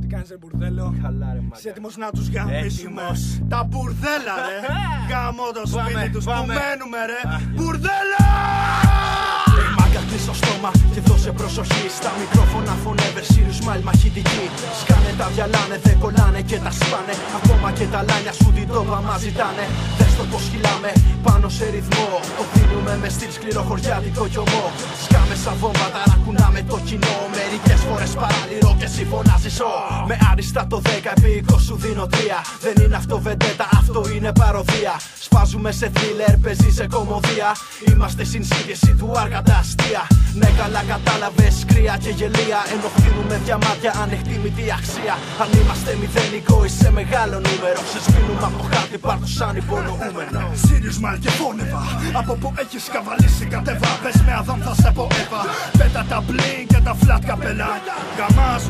Τι κάνεις ρε μπουρδέλο? Καλά ρε μάκα. Είσαι έτοιμος να τους γαμίσουμε? Τα μπουρδέλα ρε. Γαμώ το σπίτι τους που μένουμε ρε. Μπουρδέλα! Μάγκα κλείς το στόμα και δώσε προσοχή. Στα μικρόφωνα φωνεύε Sirius Smile μαχητική. Σκάνε τα διαλάνε, δεν κολλάνε και τα σπάνε. Ακόμα και τα λάνια σου την τόπα μας ζητάνε. Δες το πως χυλάμε πάνω σε ρυθμό. Το δίνουμε με στυλ σκληροχωριάτικο γιωμό. Σκάμε σαν βόμβα, ταρακουνάμε το κοινό. Μερικές φορές παραλυρώ και εσύ φωνάζεις ο. Με άριστα το 10 επί 20 σου δίνω 3. Δεν είναι αυτό βεντέτα, αυτό είναι παροδία. Σπάζουμε σε θρίλερ, παίζει σε κομμωδία. Είμαστε συνσύνδεση του άργα τα αστεία. Ναι καλά κατάλαβες, κρύα και γελία. Ενώ χτίνουμε διαμάτια ανεκτήμητη αξία. Αν είμαστε μηδενικό είσαι μεγάλο νούμερο. Σε σβήνουμε από το χάρτη, πάρ' το σαν υπονοούμενο. Sirius Smile και φώνευα. Από που έχεις καβαλήσει κατέβα. Πες με αδάμ θα σε πω Εύα. Πέτα τα μπλιν και τα φλατ καπέλα. Γαμάς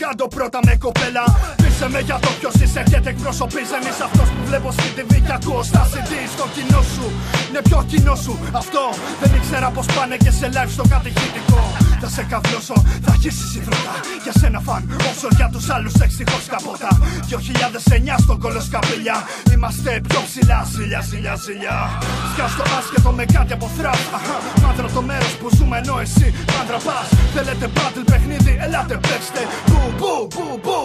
κάντο πρώτα με κοπέλα. Πείσε με για το ποιος είσαι και τι εκπροσωπείς. Δεν είσαι αυτός που βλέπω στη TV και ακούω στα CD. Στο κοινό σου, είναι πιο κοινό σου. Αυτό δεν ήξερα πως πάνε και σε live στο κατηχητικό. Θα σε καβλώσω, θα αρχίσεις η δρότα. Για σένα φαν, όσο για τους άλλους εξτυχώς καπότα. 2009 στον κολοσκαπηλιά. Είμαστε πιο ψηλά, ζηλιά. Σκιάστο άσχετο με κάτι από θραπ. Μάντρα το μέρος που ζούμε ενώ εσύ μάντρα πας. Θέλετε battle παιχνίδι, ελάτε παίξτε.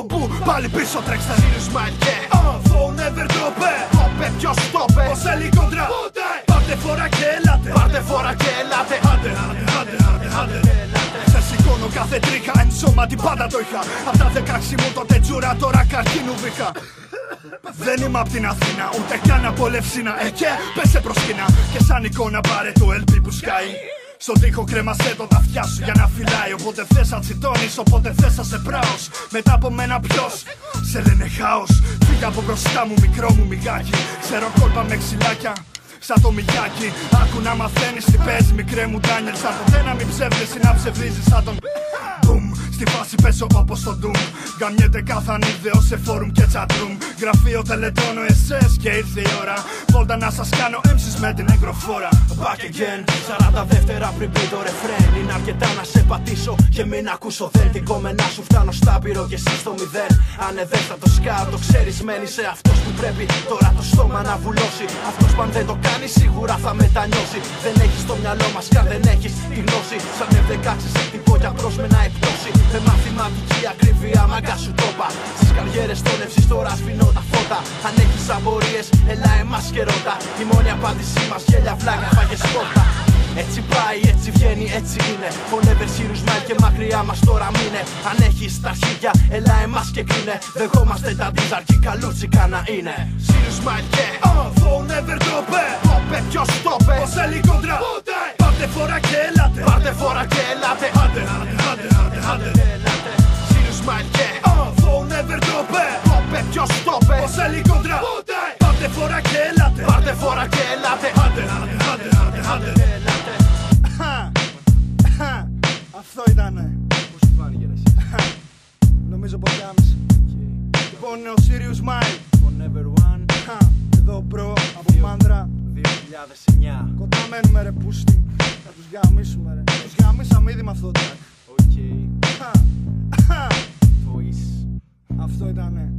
Μπου, πάλι πίσω τρέξτε. Sirius Smile και phone never drop it. Πόπε ποιος το πε, πως έλει κοντρά. Πάρτε φορά και ελάτε. Άντε. Σε σηκώνω κάθε τρίχα, εν σώματι πάντα το είχα. Απ' τα 16 μου τότε τζούρα, τώρα καρκίνου βήχα. Δεν είμαι απ' την Αθήνα, ούτε καν από Λευσίνα. Και πέσε προσκύνα και σαν εικόνα πάρε το LP που σκάει. Στον τοίχο κρέμασέ το τα αυτιά σου για να φυλάει. Όποτε θες να τσιτώνεις, όποτε θες να σε πράος. Μετά από μένα ποιος σε λένε χάος. Φύγα από μπροστά μου μικρό μου μιγάκι. Ξέρω κόλπα με ξυλάκια σαν το Μιγιάκι. Άκου να μαθαίνεις τι παίζει μικρέ μου Ντάνιελ. Σαν ποτέ να μην ψεύδεις ή να ψευδίζεις σαν τον Boom. Στη φάση παίζω όπως το Doom. Γαμιέται κάθε ανίδεο σε φόρουμ και chatroom. Γραφείο τελετώνω εσές και ήρθε η ώρα. Βόλτα να σας κάνω έμψεις με την εγκροφόρα. Back again, 40 δεύτερα πριν πει το ρεφρέν. Είναι αρκετά να σε πατήσω και μην ακούσω δεν. Την κομμενά σου φτάνω στα πύρο και εσύ στο μηδέν. Αν δεν θα το σκάω το ξέρεις μένει σε αυτός που πρέπει τώρα το στόμα να βουλώσει. Αυτός που αν δεν το κάνει σίγουρα θα μετανιώσει. Δεν έχεις το μυαλό μας κι αν δεν έχεις τη γνώση. Σαν F16 σε χτυπώ για πρόσμενα εκπτώση. Με μαθηματική ακρίβεια μαγκά σου τόπα. Στις καριέρες των ευσής τώρα σβηνώ τα φώτα. Αν έχεις απορίες έλα εμάς και ρώτα. Η μόνη απάντησή μας γέλια βλάκια φάγες πόρτα. Έτσι πάει, έτσι βγαίνει, έτσι είναι. Φωνεύε Sirius Smile και μακριά μας τώρα μείνε. Αν έχεις τα αρχίδια, έλα εμάς και κρίνε. Δεχόμαστε τα ντίζαρκι καλούτσικα να είναι. Sirius Smile και phone never drop it. Πόπε ποιος το πε, πως έλει κοντρά. Πάρτε φορά και ελάτε. Άντε. Sirius Smile και phone never drop it. Πόπε ποιος το πε, πως έλει κοντρά. Πάρτε φορά και ελάτε. Άντε. Αυτό ήτανε. Πώς σου φάνηκε ρε εσύ? Νομίζω πως γάμισε. Λοιπόν είναι ο Sirius Smile. Forever One. Εδώ μπρο από Μάντρα 2009. κοντά μένουμε ρε πούστη. Θα τους γαμίσουμε ρε. Τους γαμίσαμε ήδη με αυτό το track. Οκ. Voice. Αυτό ήτανε.